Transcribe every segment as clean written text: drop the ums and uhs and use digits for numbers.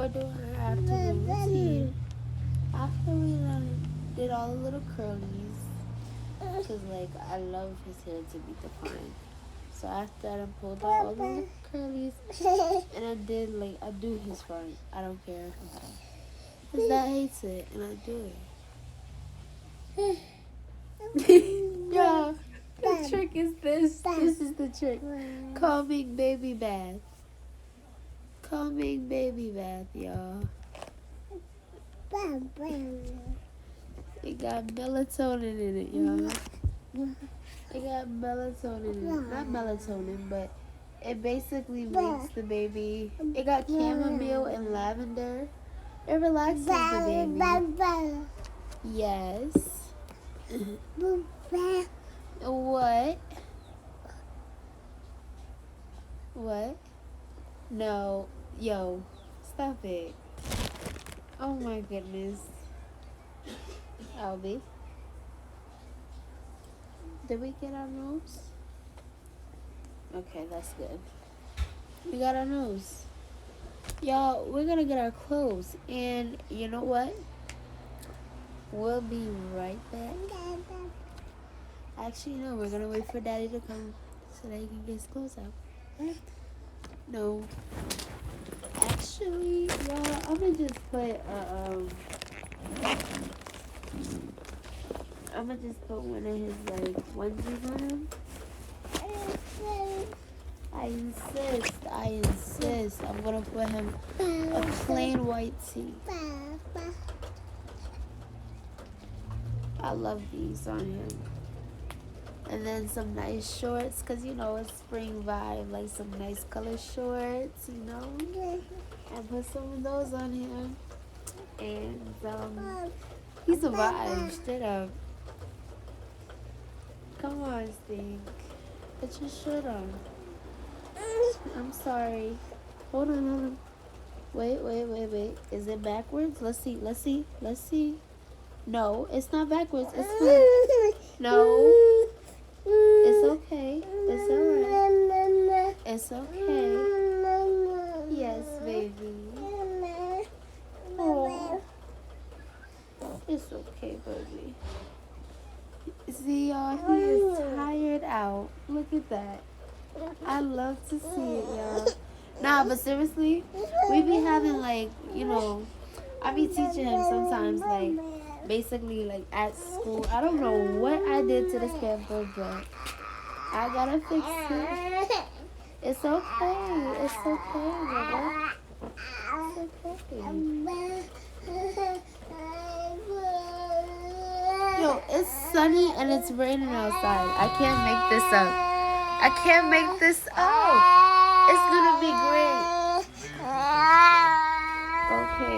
we're doing our afternoon routine. After we did all the little curlies, because like I love his hair to be defined. So after that, I pulled out all the little curlies, and I do his front. I don't care. His dad hates it, and I do it. Yeah, the trick is this. This is the trick. Calming baby bath. Calming baby bath, y'all. It got melatonin in it, y'all. It got melatonin in it. Not melatonin, but it basically makes the baby. It got chamomile and lavender. It relaxes the baby. Yes. What? What? No. Yo. Stop it. Oh my goodness. Albie. Did we get our nose? Okay, that's good. We got our nose. Y'all, we're gonna get our clothes. And you know what? We'll be right back. Actually, no, we're gonna wait for Daddy to come so that he can get his clothes out. No. Actually, y'all, I'm gonna just put I'm gonna just put one of his like onesies on him. I insist. I'm gonna put him a plain white tee. I love these on him. And then some nice shorts, cause you know it's spring vibe, like some nice color shorts, you know. And put some of those on him. And he's a vibe, straight up. Come on, Stink. Put your shirt on. I'm sorry. Hold on. Wait. Is it backwards? Let's see. No, it's not backwards. It's not. No. It's okay. It's alright. It's okay. Yes, baby. Oh. It's okay, baby. See, y'all, he is tired out. Look at that. I love to see it, y'all. Nah, but seriously, we be having like, you know, I be teaching him sometimes, like, basically, like, at school. I don't know what I did to this pamper, but I gotta fix it. It's okay. It's okay, brother. It's okay. Yo, it's sunny and it's raining outside. I can't make this up. It's gonna be great. Okay.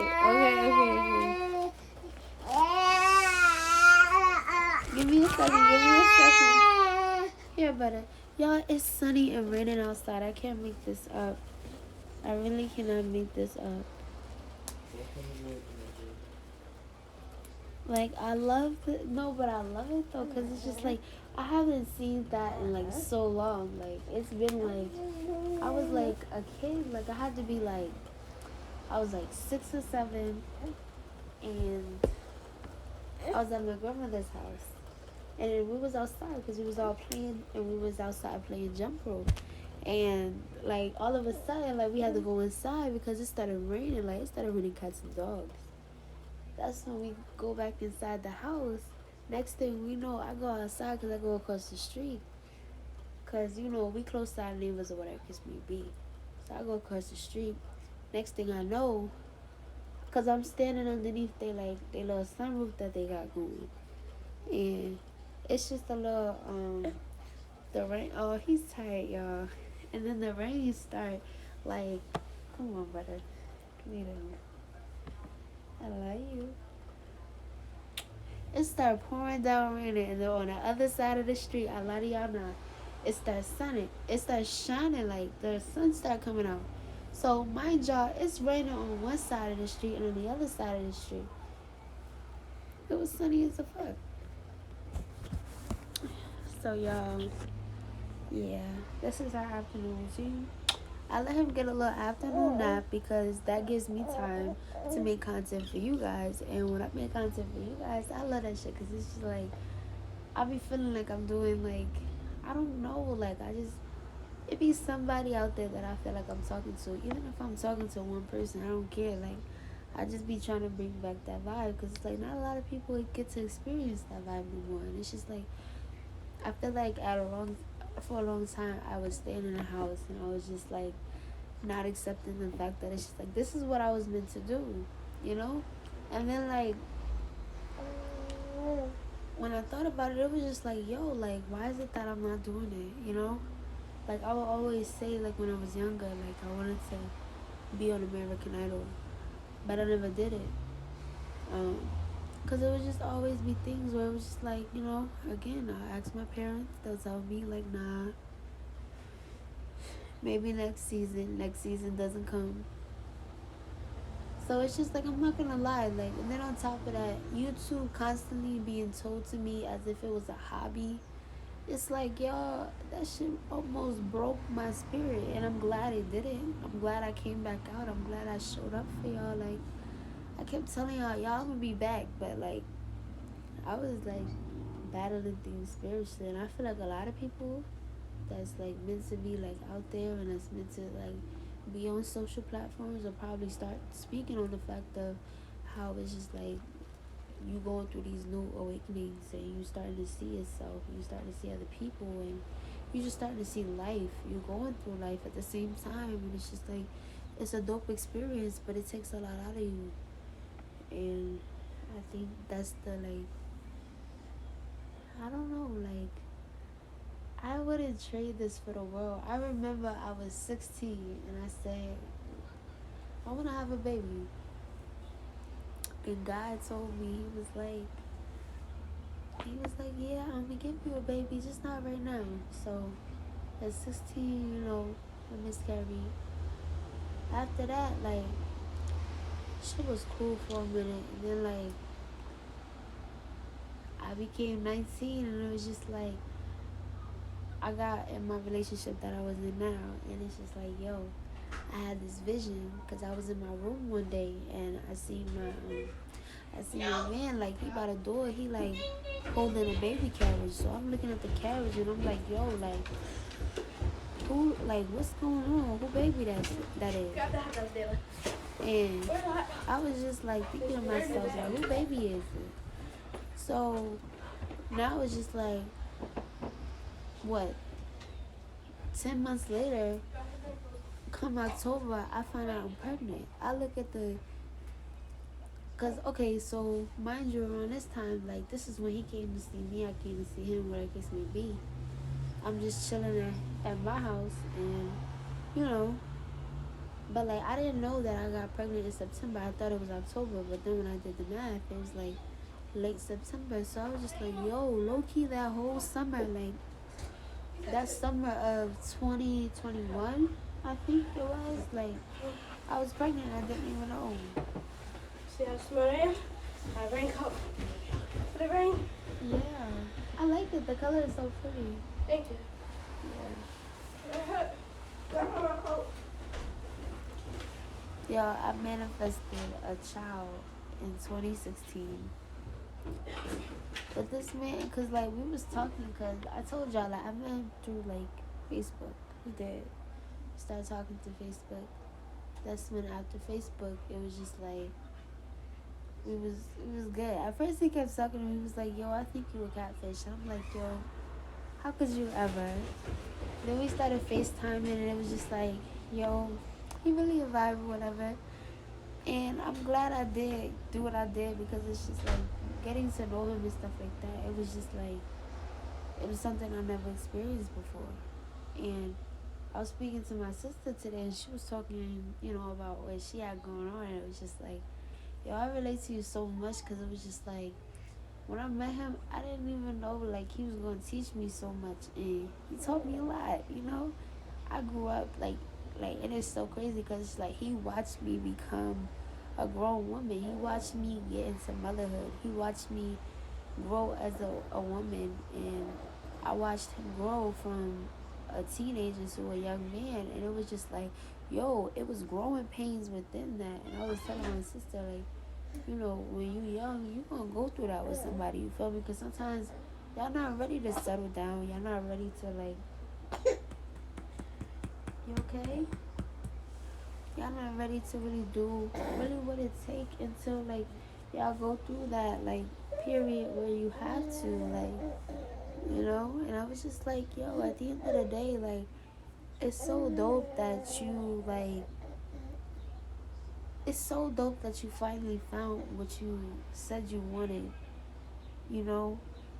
Give me a second. Here, brother. Y'all, it's sunny and raining outside. I can't make this up. I really cannot make this up. Like, I love it. No, but I love it, though, because it's just, like, I haven't seen that in, like, so long. Like, it's been, like, I was, like, a kid. Like, I had to be, like, I was, like, 6 or 7, and I was at my grandmother's house. And we was outside because we was all playing, and we was outside playing jump rope. And, like, all of a sudden, like, we had to go inside because it started raining. Like, it started raining cats and dogs. That's when we go back inside the house. Next thing we know, I go outside because I go across the street. Because, you know, we close to our neighbors or whatever it may be. So I go across the street. Next thing I know, because I'm standing underneath their little sunroof that they got going. And it's just a little, the rain. Oh, he's tired, y'all. And then the rain start, like, come on, brother. Give me that. I love you. It started pouring down raining, and then on the other side of the street, a lot of y'all know, it starts sunning. It starts shining, like the sun started coming out. So mind y'all, it's raining on one side of the street and on the other side of the street. It was sunny as a fuck. So y'all, yeah, this is our afternoon routine. I let him get a little afternoon nap because that gives me time to make content for you guys. And when I make content for you guys, I love that shit because it's just like I be feeling like I'm doing like I don't know, like I just it be somebody out there that I feel like I'm talking to. Even if I'm talking to one person, I don't care. Like I just be trying to bring back that vibe because it's like not a lot of people get to experience that vibe anymore. And it's just like I feel like for a long time I was staying in a house and I was just like not accepting the fact that it's just like this is what I was meant to do, you know? And then like when I thought about it, it was just like, yo, like why is it that I'm not doing it, you know? Like I would always say like when I was younger, like I wanted to be on American Idol, but I never did it. Um, Cause it would just always be things where it was just like, you know, again, I ask my parents, they'll tell me like, nah, maybe next season doesn't come. So it's just like I'm not gonna lie, like, and then on top of that, YouTube constantly being told to me as if it was a hobby. It's like y'all, that shit almost broke my spirit, and I'm glad it didn't. I'm glad I came back out. I'm glad I showed up for y'all. Like I kept telling y'all gonna be back, but like I was like battling things spiritually, and I feel like a lot of people that's like meant to be like out there and that's meant to like be on social platforms will probably start speaking on the fact of how it's just like you going through these new awakenings and you starting to see yourself, you starting to see other people, and you just starting to see life. You going through life at the same time, and it's just like it's a dope experience, but it takes a lot out of you. And I think that's the like I don't know, like I wouldn't trade this for the world. I remember I was 16 and I said, I want to have a baby. And God told me, yeah, I'm going to give you a baby, just not right now. So at 16, you know, I miscarried. After that, like, shit was cool for a minute. And then, like, I became 19 and it was just like, I got in my relationship that I was in now. And it's just like, yo, I had this vision because I was in my room one day and I seen my man like he by the door, he like holding a baby carriage. So I'm looking at the carriage and I'm like, yo, like who, like what's going on? Who baby that is? And I was just like thinking to myself, like who baby is it? So now it's just like what 10 months later, come October, I find out I'm pregnant. I look at the Cause okay, so mind you, around this time, like this is when he came to see me. I came to see him, whatever case may be. I'm just chilling at my house, and you know, but like I didn't know that I got pregnant in September. I thought it was October, but then when I did the math, it was like late September. So I was just like, yo, low key, that whole summer, like that summer of 2021, I think it was. Like I was pregnant. I didn't even know. See how smart I am? I raincoat. For the rain? Yeah. I like it. The color is so pretty. Thank you. Yeah. Yo, I manifested a child in 2016. But this man, cause like we was talking, cause I told y'all like I met him through like Facebook. We did start talking to Facebook. That's when after Facebook, it was just like it was good. At first he kept talking to me. He was like, "Yo, I think you a catfish." And I'm like, "Yo, how could you ever?" Then we started FaceTiming, and it was just like, "Yo, he really a vibe or whatever." And I'm glad I did do what I did because it's just like getting to know him and stuff like that. It was just like it was something I never experienced before. And I was speaking to my sister today, and she was talking, you know, about what she had going on. And it was just like, yo, I relate to you so much because it was just like when I met him, I didn't even know like he was gonna teach me so much, and he taught me a lot. You know, I grew up like it is so crazy because it's like he watched me become a grown woman. He watched me get into motherhood. He watched me grow as a woman, and I watched him grow from a teenager to a young man, and it was just like, yo, it was growing pains within that. And I was telling my sister, like, you know, when you young, you gonna go through that with somebody, you feel me? Because sometimes y'all not ready to settle down, y'all not ready to, like, you okay? Y'all not ready to really do really what it take until, like, y'all go through that, like, period where you have to, like, you know. And I was just like, yo, at the end of the day, like, it's so dope that you, like, it's so dope that you finally found what you said you wanted, you know.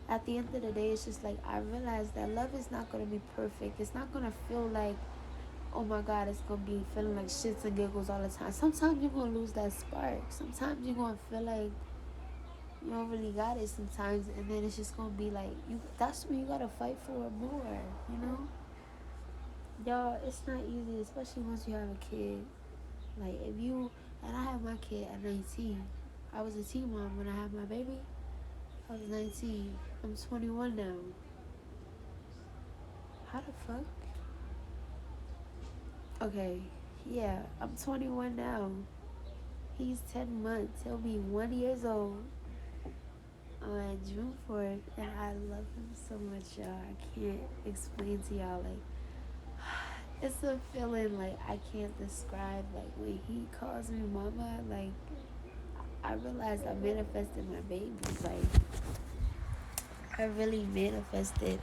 At the end of the day, it's just like, I realized that love is not going to be perfect. It's not going to feel like, oh my God, it's going to be feeling like shits and giggles all the time. Sometimes you're going to lose that spark. Sometimes you're going to feel like you don't really got it sometimes, and then it's just going to be like, you. That's when you got to fight for it more, you know. Y'all, it's not easy, especially once you have a kid. Like, if you, and I had my kid at 19. I was a teen mom when I had my baby. I was 19. I'm 21 now. How the fuck? Okay, yeah, I'm 21 now. He's 10 months. He'll be 1 year old on June 4th, and I love him so much, y'all. I can't explain to y'all, like, it's a feeling like I can't describe. Like, when he calls me mama, like, I realized I manifested my baby. Like, I really manifested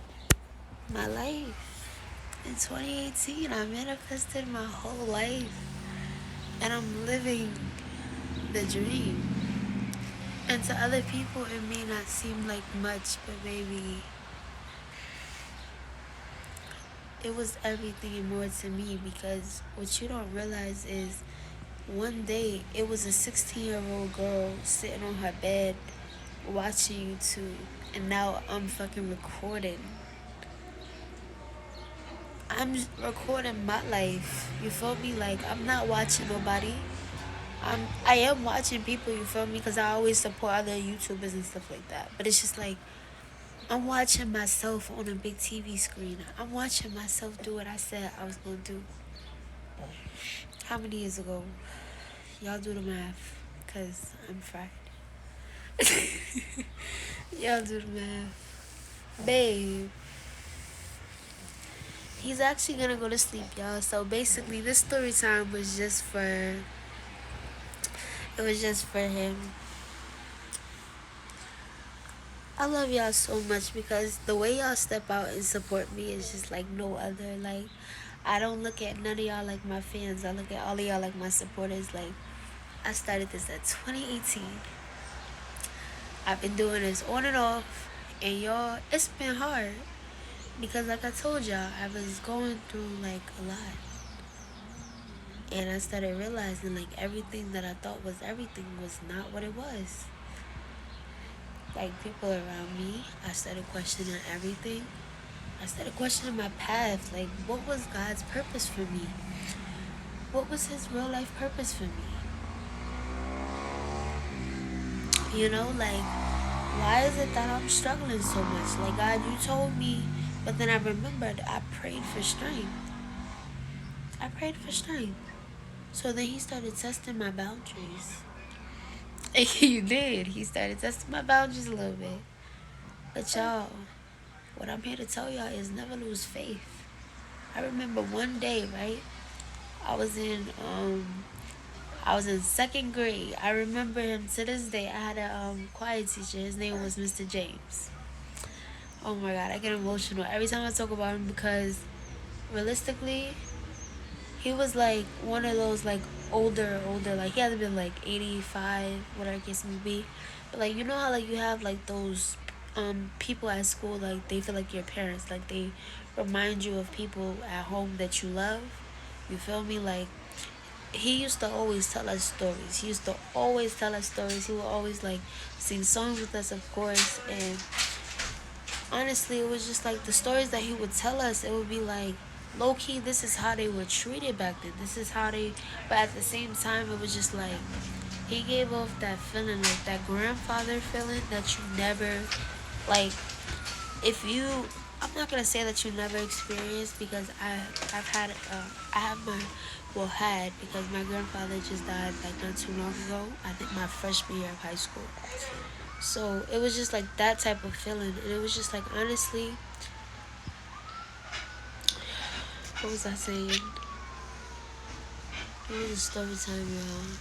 my life. In 2018, I manifested my whole life, and I'm living the dream. And to other people, it may not seem like much, but baby, it was everything and more to me, because what you don't realize is one day it was a 16-year-old girl sitting on her bed watching YouTube, and now I'm fucking recording. I'm recording my life. You feel me? Like, I'm not watching nobody. I am watching people, you feel me? Because I always support other YouTubers and stuff like that. But it's just like, I'm watching myself on a big TV screen. I'm watching myself do what I said I was going to do. How many years ago? Y'all do the math, because I'm fried. Y'all do the math. Babe. He's actually going to go to sleep, y'all. So basically, this story time was just for... It was just for him. I love y'all so much, because the way y'all step out and support me is just like no other. Like, I don't look at none of y'all like my fans. I look at all of y'all like my supporters. Like, I started this at 2018. I've been doing this on and off, and y'all, it's been hard, because like I told y'all, I was going through like a lot, and I started realizing like everything that I thought was everything was not what it was. Like, people around me, I started questioning everything. I started questioning my path. Like, what was God's purpose for me? What was his real life purpose for me? You know, like, why is it that I'm struggling so much? Like, God, you told me, but then I remembered I prayed for strength. I prayed for strength. So then he started testing my boundaries. He did. He started testing my boundaries a little bit. But y'all, what I'm here to tell y'all is never lose faith. I remember one day, right? I was in second grade. I remember him to this day. I had a choir teacher. His name was Mr. James. Oh my God, I get emotional every time I talk about him, because realistically, he was like one of those like older, like he had to be like 85, whatever case may be. But like, you know how like you have like those people at school, like they feel like your parents, like they remind you of people at home that you love. You feel me? Like, he used to always tell us stories. He would always like sing songs with us, of course. And honestly, it was just like the stories that he would tell us, it would be like, low key, this is how they were treated back then. This is how they, but at the same time, it was just like, he gave off that feeling, like that grandfather feeling that you never, like, if you I'm not gonna say that you never experienced, because I've had I have my well had because my grandfather just died like not too long ago. I think my freshman year of high school. So it was just like that type of feeling, and it was just like, honestly, what was I saying? It was a story time, y'all.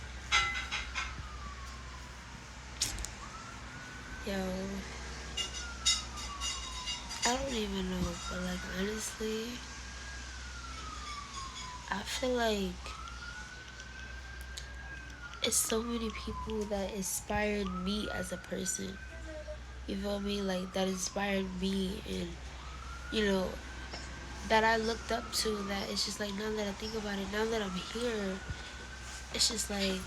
Yo, I don't even know, but like honestly, I feel like it's so many people that inspired me as a person. You feel me? Like that inspired me, and you know, that I looked up to. That it's just like, now that I think about it, now that I'm here, it's just like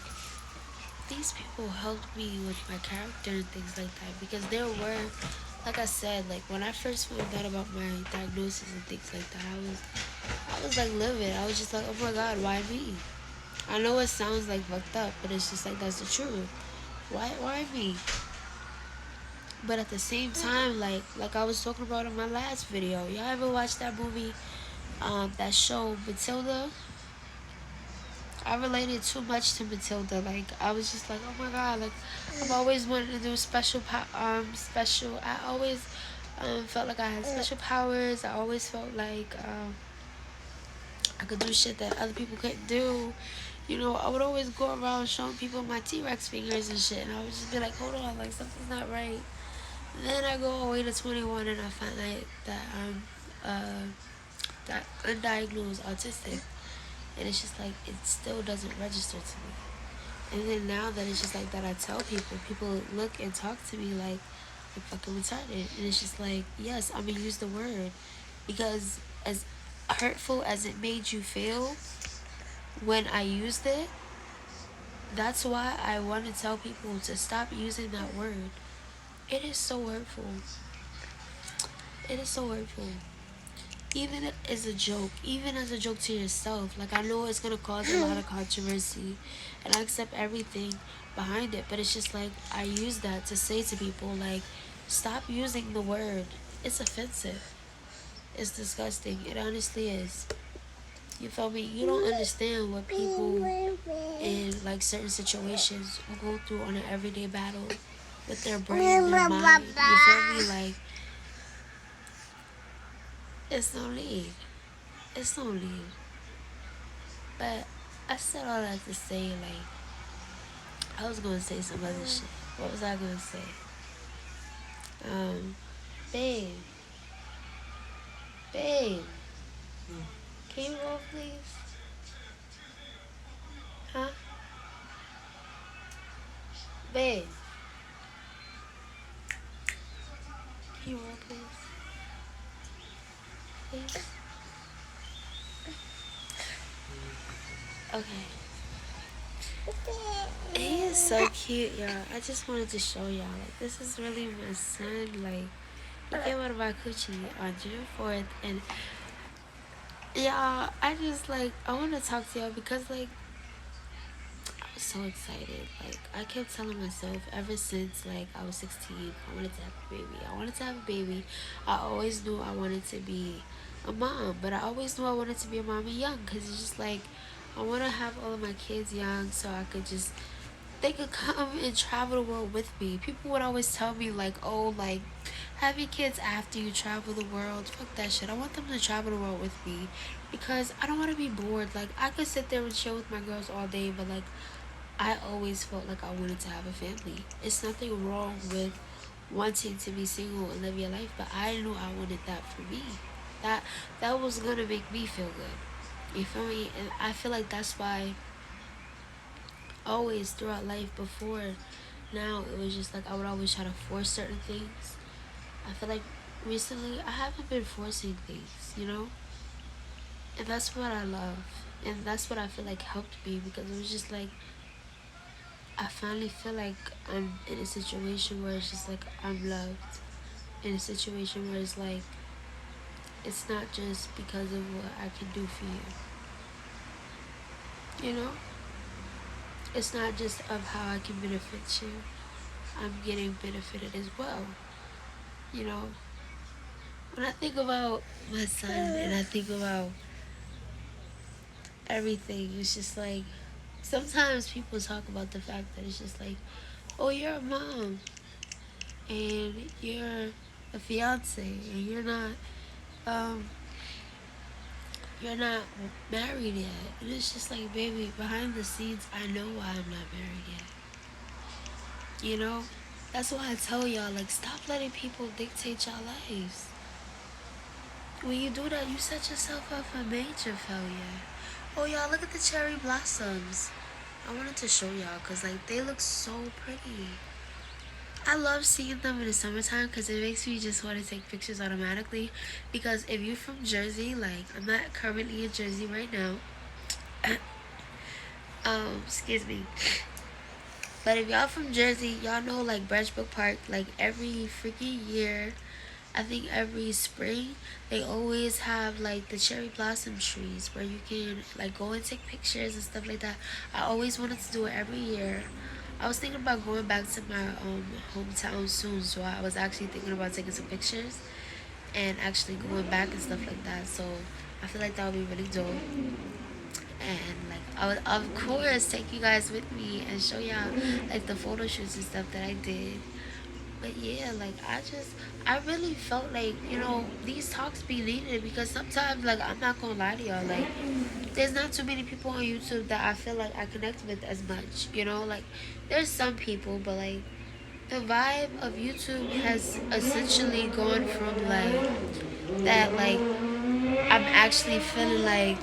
these people helped me with my character and things like that. Because there were, like I said, like when I first found out about my diagnosis and things like that, I was like livid. I was just like, oh my god, why me? I know it sounds like fucked up, but it's just like, that's the truth. Why me? But at the same time, like I was talking about in my last video, y'all ever watch that movie, that show Matilda? I related too much to Matilda. Like I was just like, oh my god, like I've always wanted to do special. I always felt like I had special powers. I always felt like I could do shit that other people couldn't do. You know, I would always go around showing people my T-Rex fingers and shit, and I would just be like, hold on, like something's not right. And then I go all the way to 21, and I find out that I'm undiagnosed autistic, and it's just like it still doesn't register to me. And then now that it's just like that, I tell people look and talk to me like I'm fucking retarded, and it's just like, yes, I'm gonna use the word, because as hurtful as it made you feel when I used it, that's why I want to tell people to stop using that word. It is so hurtful. It is so hurtful. Even as a joke, even as a joke to yourself. Like I know it's gonna cause a lot of controversy, and I accept everything behind it. But it's just like I use that to say to people, like, stop using the word. It's offensive. It's disgusting. It honestly is. You feel me? You don't understand what people in like certain situations will go through on an everyday battle with their brain, their mind. You feel me? Like it's no need. It's no need. But I said all that to say, like, I was gonna say some other shit. What was I gonna say? Um, babe, babe, can you roll, please? Huh? Babe, can you roll, please? Please? Okay. He is so cute, y'all. I just wanted to show y'all, like, this is really my son. Like, he came out of my coochie on June 4th, and y'all, I just, like, I want to talk to y'all because, like, I was so excited. Like, I kept telling myself ever since, like, I was 16, I wanted to have a baby. I wanted to have a baby. I always knew I wanted to be a mom, but I always knew I wanted to be a mommy young, because it's just like, I want to have all of my kids young so I could just, they could come and travel the world with me. People would always tell me, like, oh, like, have your kids after you travel the world. Fuck that shit. I want them to travel the world with me, because I don't want to be bored. Like, I could sit there and chill with my girls all day, but, like, I always felt like I wanted to have a family. It's nothing wrong with wanting to be single and live your life, but I knew I wanted that for me. That that was gonna make me feel good. You feel me? And I feel like that's why always throughout life before now, it was just like I would always try to force certain things. I feel like recently I haven't been forcing things, you know? And that's what I love. And that's what I feel like helped me, because it was just like I finally feel like I'm in a situation where it's just like I'm loved. In a situation where it's like it's not just because of what I can do for you. You know? It's not just of how I can benefit you. I'm getting benefited as well. You know? when I think about my son and I think about everything, it's just like sometimes people talk about the fact that it's just like, oh, you're a mom and you're a fiance and um you're not married yet. And it's just like, baby, behind the scenes, I know why I'm not married yet. You know? That's why I tell y'all, like, stop letting people dictate your lives. When you do that, you set yourself up for major failure. Oh, y'all, look at the cherry blossoms. I wanted to show y'all because, like, they look so pretty. I love seeing them in the summertime because it makes me just want to take pictures automatically. Because if you're from Jersey, like, I'm not currently in Jersey right now. Excuse me. But if y'all from Jersey, y'all know like Birchbrook Park, like every freaking year, I think every spring, they always have like the cherry blossom trees where you can like go and take pictures and stuff like that. I always wanted to do it every year. I was thinking about going back to my hometown soon, so I was actually thinking about taking some pictures and actually going back and stuff like that. So I feel like that would be really dope. And like I would of course take you guys with me and show y'all like the photo shoots and stuff that I did. But yeah, like I really felt like, these talks be needed because sometimes like I'm not gonna lie to y'all, like there's not too many people on YouTube that I feel like I connect with as much, like there's some people, but like the vibe of YouTube has essentially gone from like that, like I'm actually feeling like,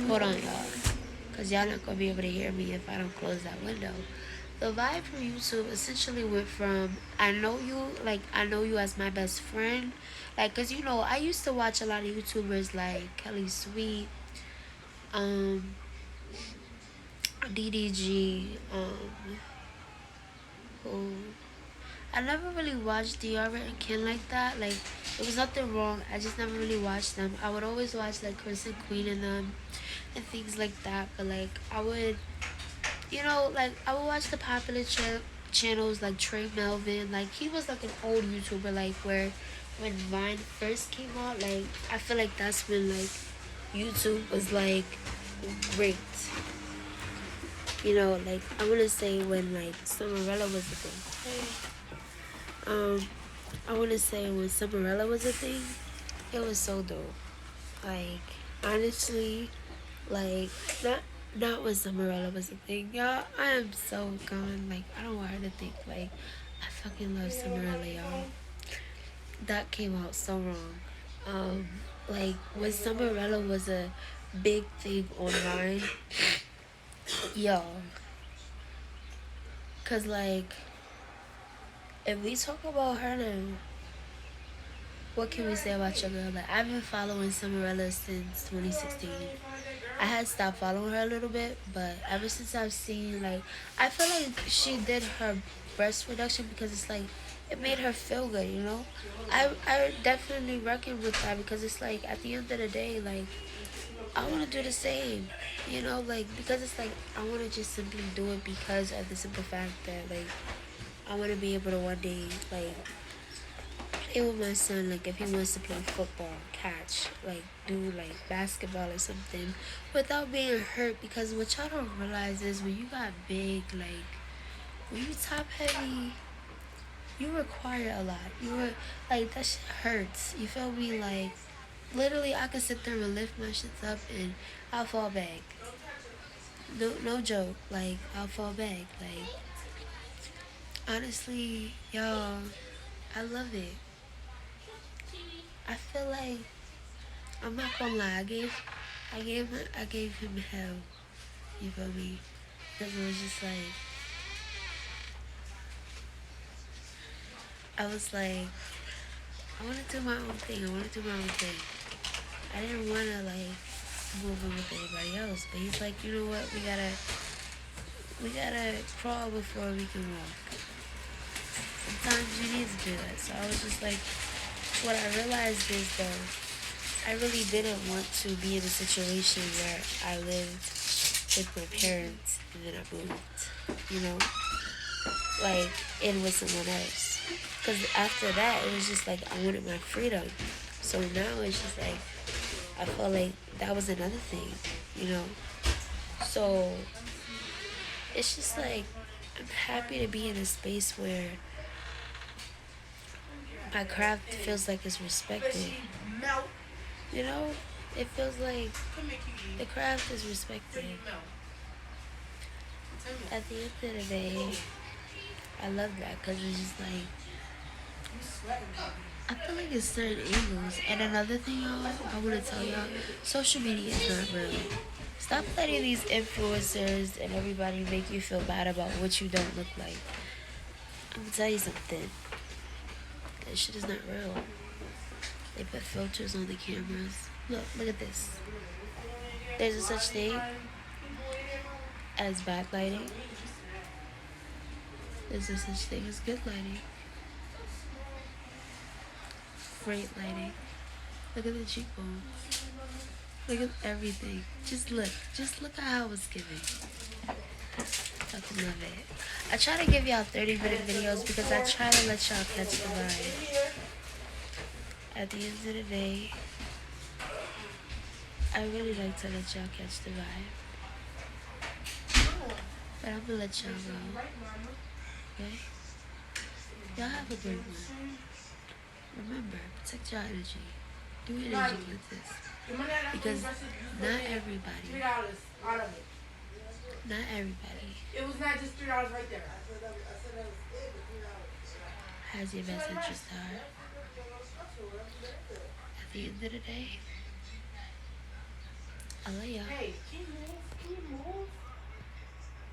hold on y'all, because y'all not going to be able to hear me if I don't close that window. The vibe from YouTube essentially went from I know you as my best friend. Like, because, I used to watch a lot of YouTubers like Kelly Sweet, um, DDG, who I never really watched DR and Ken like that. Like, there was nothing wrong. I just never really watched them. I would always watch like Chris and Queen and them and things like that. But like, like I would watch the popular channels like Trey Melvin. Like he was like an old YouTuber, like where when Vine first came out. Like I feel like that's when like YouTube was like great. Like I wanna say when like Summerella was a thing. I wanna say when Summerella was a thing, it was so dope. Like honestly, like not when Summerella was a thing, y'all. I am so gone. Like I don't want her to think like I fucking love Summerella, y'all. That came out so wrong. Like when Summerella was a big thing online, y'all. Cause like if we talk about her now, what can we say about your girl? Like I've been following Summerella since 2016. I had stopped following her a little bit, but ever since I've seen like I feel like she did her breast reduction because it's like it made her feel good. I definitely reckon with that because it's like at the end of the day, like I wanna do the same. Like because it's like I wanna just simply do it because of the simple fact that like I wanna be able to one day like play with my son, like if he wants to play football, catch, like do like basketball or something without being hurt. Because what y'all don't realize is when you got big, like when you top heavy, you require a lot. You were like that shit hurts. You feel me? Like literally, I could sit there and lift my shit up and I'll fall back. No joke. Like I'll fall back. Like honestly, y'all, I love it. I feel like I'm not gonna lie. I gave him hell. You feel me? Because it was just like I was like I want to do my own thing. I want to do my own thing. I didn't want to like move in with anybody else. But he's like, you know what? We gotta crawl before we can walk. Sometimes you need to do that. So I was just like, what I realized is though, I really didn't want to be in a situation where I lived with my parents and then I moved, like in with someone else. Because after that, it was just like I wanted my freedom. So now it's just like I feel like that was another thing, you know. So it's just like I'm happy to be in a space where my craft feels like it's respected. You know, it feels like the craft is respected. At the end of the day, I love that because it's just like I feel like it's certain angles. And another thing, y'all, I want to tell y'all, social media is not real. Stop letting these influencers and everybody make you feel bad about what you don't look like. I'm gonna tell you something. That shit is not real. They put filters on the cameras. Look at this. There's a such thing as backlighting. There's a such thing as good lighting. Great lighting. Look at the cheekbones. Look at everything. Just look. Just look at how it's giving. Fucking love it. I try to give y'all 30-minute videos because I try to let y'all catch the vibe. At the end of the day, I really like to let y'all catch the vibe. But I'm gonna let y'all go. Okay? Y'all have a great one. Remember, protect your energy. Do energy with this. Because not everybody, It was not just $3 right there. has your best interest at heart. At the end of the day, I love y'all. Hey, can you move? Can you move?